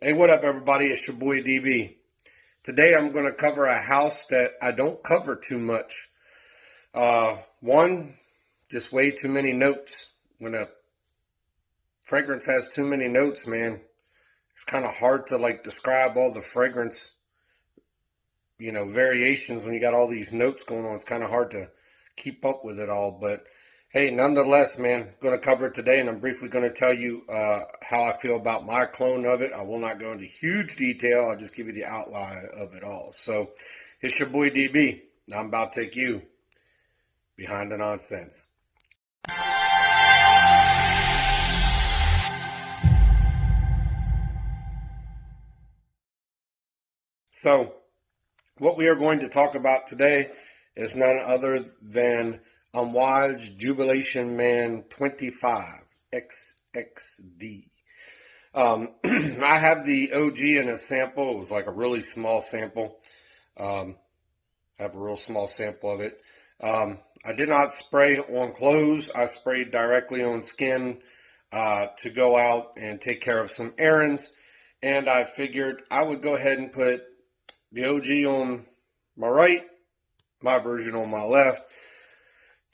Hey, what up, everybody? It's your boy DB. Today I'm going to cover a house that I don't cover too much. One, just way too many notes. When a fragrance has too many notes, man, it's kind of hard to describe all the fragrance, variations when you got all these notes going on. It's kind of hard to keep up with it all. But hey, nonetheless, man, I'm going to cover it today, and I'm briefly going to tell you how I feel about my clone of it. I will not go into huge detail. I'll just give you the outline of it all. So it's your boy DB. I'm about to take you behind the nonsense. So what we are going to talk about today is none other than Amouage Jubilation Man XXV. I have the OG in a sample. It was like a really small sample. I have a real small sample of it. I did not spray on clothes. I sprayed directly on skin to go out and take care of some errands. And I figured I would go ahead and put the OG on my right, my version on my left,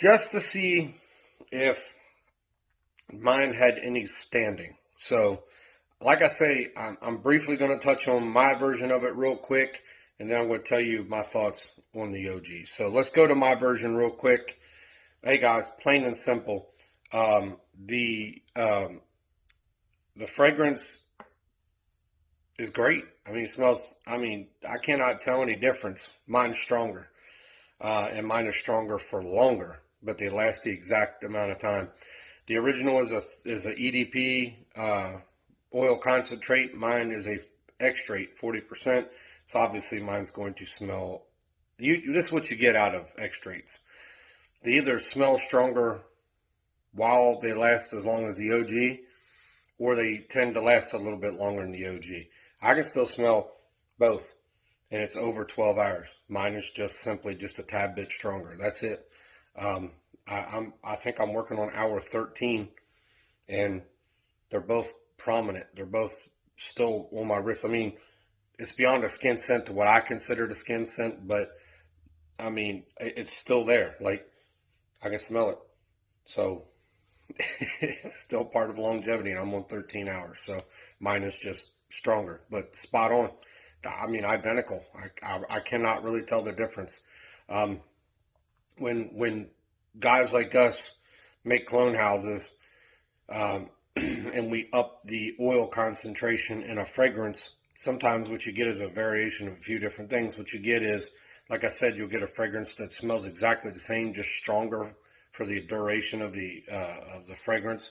just to see if mine had any standing. So, like I say, I'm briefly going to touch on my version of it real quick, and then I'm going to tell you my thoughts on the OG. So let's go to my version real quick. Hey guys, plain and simple. The fragrance is great. It smells, I cannot tell any difference. Mine's stronger. And mine is stronger for longer, but they last the exact amount of time. The original is a EDP oil concentrate. Mine is a extrate, 40%. So obviously mine's going to smell. This is what you get out of extrates. They either smell stronger while they last as long as the OG, or they tend to last a little bit longer than the OG. I can still smell both, and it's over 12 hours. Mine is just simply just a tad bit stronger. That's it. I think I'm working on hour 13, and they're both prominent. They're both still on my wrist. It's beyond a skin scent to what I consider the skin scent, but it's still there. I can smell it. So it's still part of longevity, and I'm on 13 hours. So mine is just stronger, but spot on. Identical. I cannot really tell the difference. When guys like us make clone houses, and we up the oil concentration in a fragrance, sometimes what you get is a variation of a few different things. What you get is, like I said, you'll get a fragrance that smells exactly the same, just stronger for the duration of the fragrance.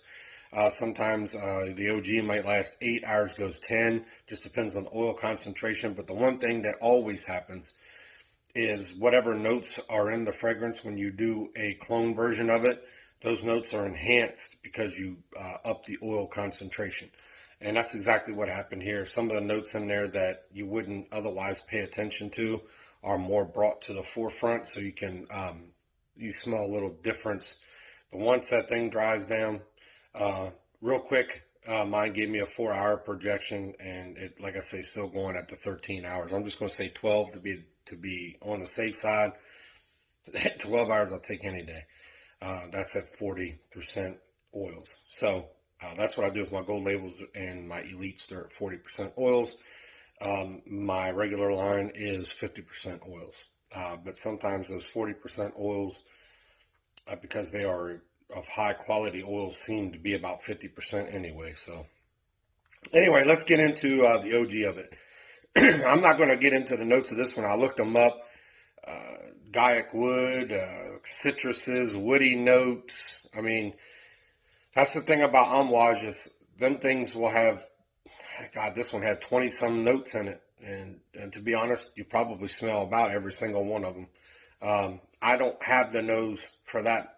Sometimes the OG might last 8 hours, goes 10. Just depends on the oil concentration. But the one thing that always happens is whatever notes are in the fragrance when you do a clone version of it, those notes are enhanced because you up the oil concentration. And that's exactly what happened here. Some of the notes in there that you wouldn't otherwise pay attention to are more brought to the forefront, so you can you smell a little difference. But once that thing dries down, real quick, mine gave me a 4-hour projection, and it, like I say, still going at the 13 hours. I'm just going to say 12 to be on the safe side. 12 hours I'll take any day. That's at 40% oils. So that's what I do with my gold labels and my elites. They're at 40% oils. My regular line is 50% oils. But sometimes those 40% oils, because they are of high quality oils, seem to be about 50% anyway. So anyway, let's get into the OG of it. I'm not going to get into the notes of this one. I looked them up. Gaiac wood, citruses, woody notes. That's the thing about Amouage, is them things will have, God, this one had 20 some notes in it. And to be honest, you probably smell about every single one of them. I don't have the nose for that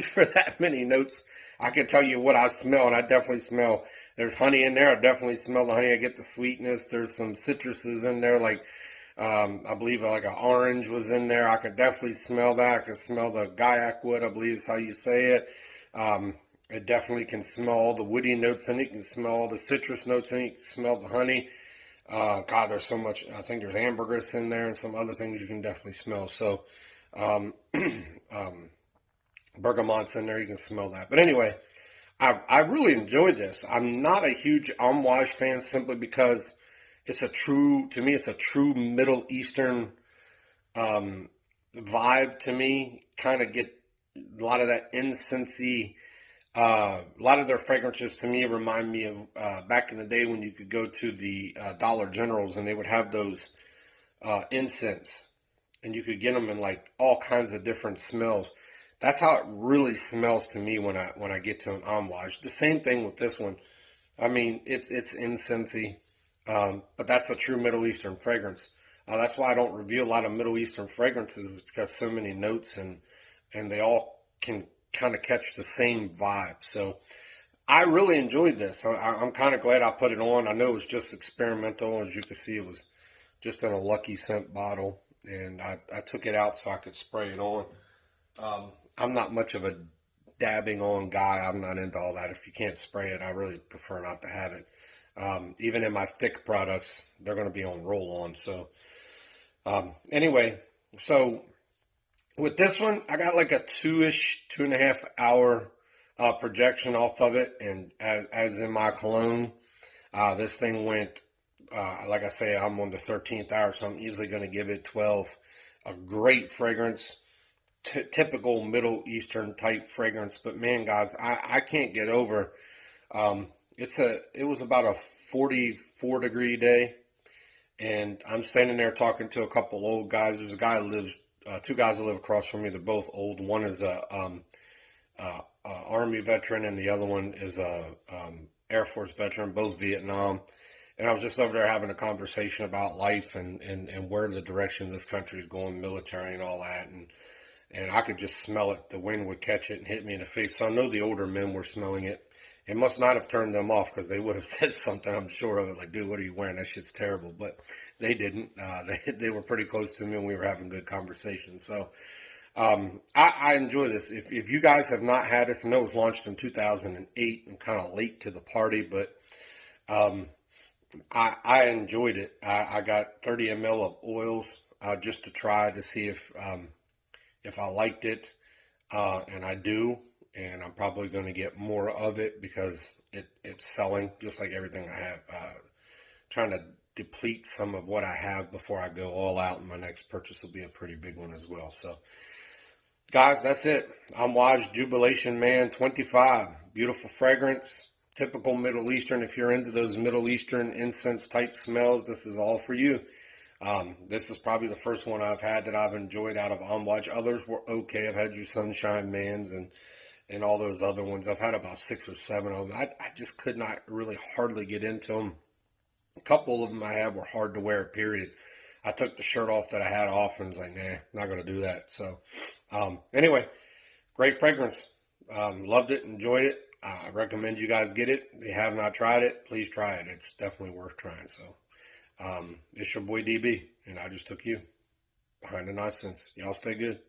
for that many notes. I can tell you what I smell, and I definitely smell, there's honey in there. I definitely smell the honey. I get the sweetness. There's some citruses in there, I believe like an orange was in there. I could definitely smell that. I could smell the Gaiac wood, I believe is how you say it. It definitely can smell all the woody notes in it. You can smell all the citrus notes in it. You can smell the honey. God, there's so much. I think there's ambergris in there and some other things you can definitely smell. So, um, bergamot's in there. You can smell that. But anyway, I really enjoyed this. I'm not a huge Amouage fan simply because to me, it's a true Middle Eastern vibe to me. Kind of get a lot of that incensey. A lot of their fragrances to me remind me of back in the day when you could go to the Dollar Generals and they would have those incense, and you could get them in like all kinds of different smells. That's how it really smells to me when I get to an Amouage. The same thing with this one. I mean, it's incensey, but that's a true Middle Eastern fragrance. That's why I don't review a lot of Middle Eastern fragrances, is because so many notes and they all can kind of catch the same vibe. So I really enjoyed this. I'm kind of glad I put it on. I know it was just experimental. As you can see, it was just in a Lucky Scent bottle, and I took it out so I could spray it on. I'm not much of a dabbing on guy. I'm not into all that. If you can't spray it, I really prefer not to have it. Even in my thick products, they're going to be on roll-on. So anyway, so with this one, I got like a 2.5 hour projection off of it. And as in my cologne, this thing went, like I say, I'm on the 13th hour, so I'm easily going to give it 12. A great fragrance, typical Middle Eastern type fragrance. But man, guys, I can't get over. It was about a 44-degree day, and I'm standing there talking to a couple old guys. There's a guy who lives. Two guys that live across from me. They're both old. One is a Army veteran, and the other one is a Air Force veteran, both Vietnam. And I was just over there having a conversation about life and where the direction this country is going, military and all that. And I could just smell it. The wind would catch it and hit me in the face. So I know the older men were smelling it. It must not have turned them off, because they would have said something, I'm sure of it, like, dude, what are you wearing? That shit's terrible. But they didn't. They were pretty close to me, and we were having good conversations. So I enjoy this. If you guys have not had this, I know it was launched in 2008. I'm kind of late to the party, but I enjoyed it. I got 30 ml of oils just to try to see if I liked it, and I do. And I'm probably going to get more of it because it's selling just like everything I have. Trying to deplete some of what I have before I go all out, and my next purchase will be a pretty big one as well. So, guys, that's it. Amouage Jubilation Man XXV. Beautiful fragrance. Typical Middle Eastern. If you're into those Middle Eastern incense type smells, this is all for you. This is probably the first one I've had that I've enjoyed out of Amouage. Others were okay. I've had your Sunshine Mans and all those other ones. I've had about 6 or 7 of them. I just could not really hardly get into them. A couple of them I had were hard to wear, period. I took the shirt off that I had off and was like, nah, not going to do that. So anyway, great fragrance. Loved it, enjoyed it. I recommend you guys get it. If you have not tried it, please try it. It's definitely worth trying. So it's your boy DB, and I just took you behind the nonsense. Y'all stay good.